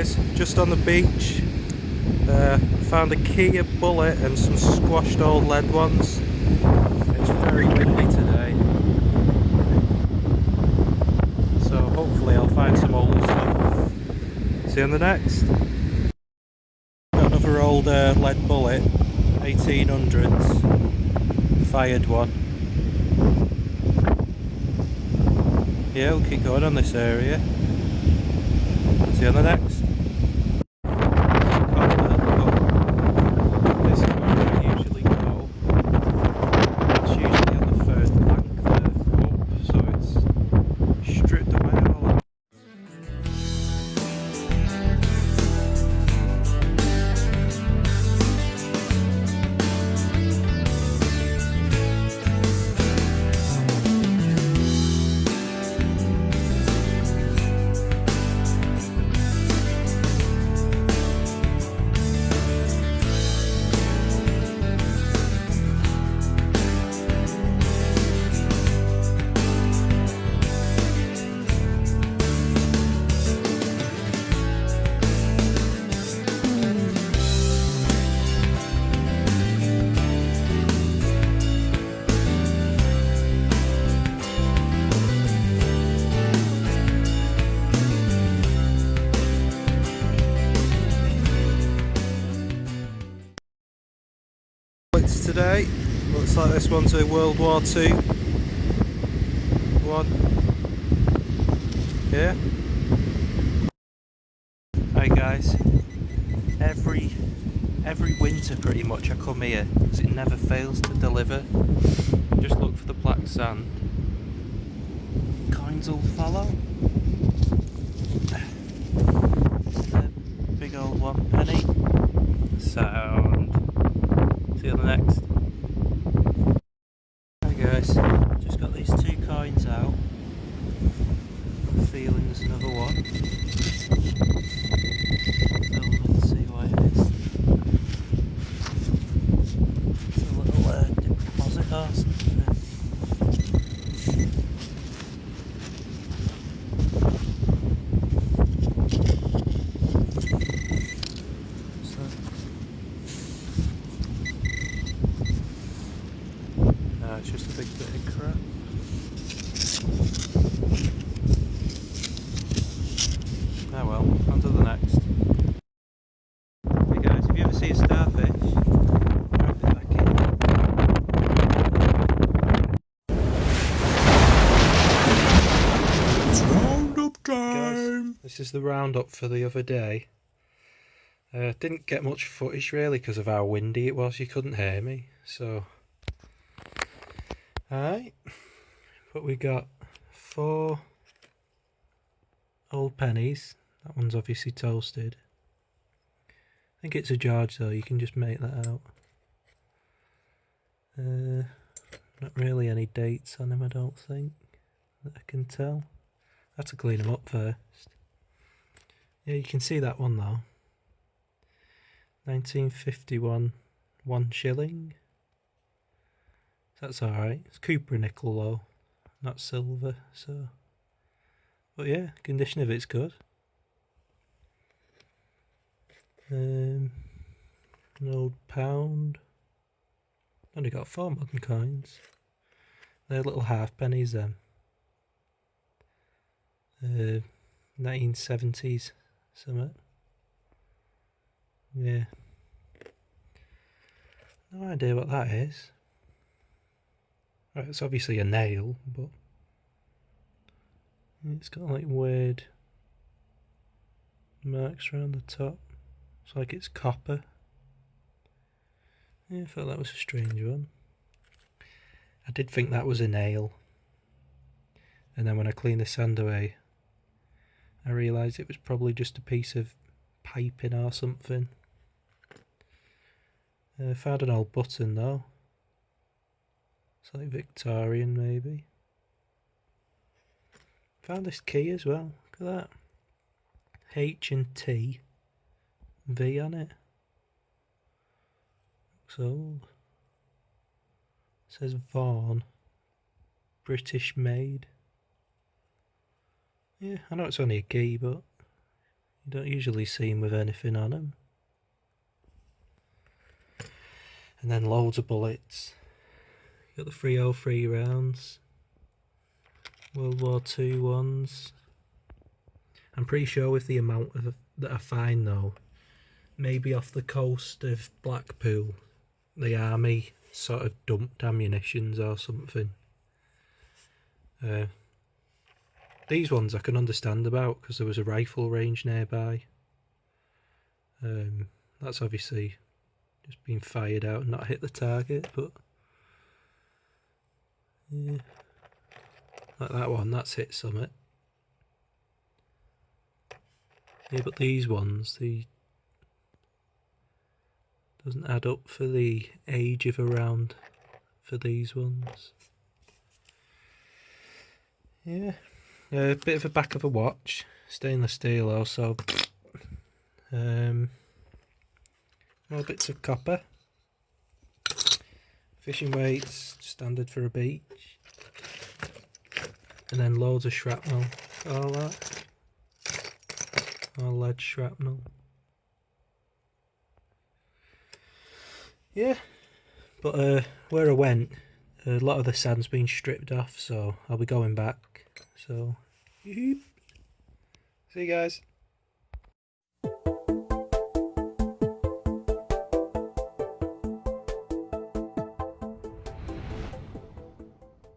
Just on the beach, found a Kia Bullet and some squashed old lead ones. It's very windy today, so hopefully I'll find some old stuff. See you on the next. Got another old lead bullet, 1800s, fired one. Yeah, we'll keep going on this area. See you on the next. Today looks like this one's a World War II one. Yeah. Hi guys. Every winter pretty much I come here because it never fails to deliver. Just look for the black sand. Coins will follow. Big old one penny. Sound. See you on the next. Hi guys, just got these 2 coins out. I'm feeling there's another one. Film and see why it is. It's a little deposit or something. No, it's just a big bit of crap. Oh well, on to the next. Hey guys, if you ever see a starfish, drop it back in. It's roundup time! Guys, this is the roundup for the other day. Didn't get much footage really because of how windy it was, you couldn't hear me, so... Alright, but we got 4 old pennies. That one's obviously toasted. I think it's a George though, you can just make that out. Not really any dates on him, I don't think, that I can tell. I have to clean them up first. Yeah, you can see that one though. 1951, 1 shilling. That's alright. It's Cooper nickel though, not silver, so... But yeah, condition of it's good. An old pound. Only got 4 modern coins. They're little halfpennies then. 1970s something. Yeah. No idea what that is. Right, it's obviously a nail, but it's got like weird marks around the top. It's like it's copper. Yeah, I thought that was a strange one. I did think that was a nail. And then when I cleaned the sand away, I realised it was probably just a piece of piping or something. Found an old button though. It's like Victorian maybe. Found this key as well. Look at that. H and T V on it. Looks old. It says Vaughan. British made. Yeah, I know it's only a key, but You don't usually see them with anything on them. And then loads of bullets. Got the 303 rounds. World War II ones. I'm pretty sure with the amount that I find though, maybe off the coast of Blackpool, the army sort of dumped ammunitions or something. These ones I can understand about because there was a rifle range nearby. That's obviously just been fired out and not hit the target, but yeah, like that one, that's hit summit. Yeah, but these ones, the doesn't add up for the age of a round for these ones. Yeah, a bit of a back of a watch, stainless steel also. More bits of copper. Fishing weights, standard for a beach. And then loads of shrapnel. All that. All lead shrapnel. Yeah. But where I went, a lot of the sand's been stripped off, so I'll be going back. So, see you guys.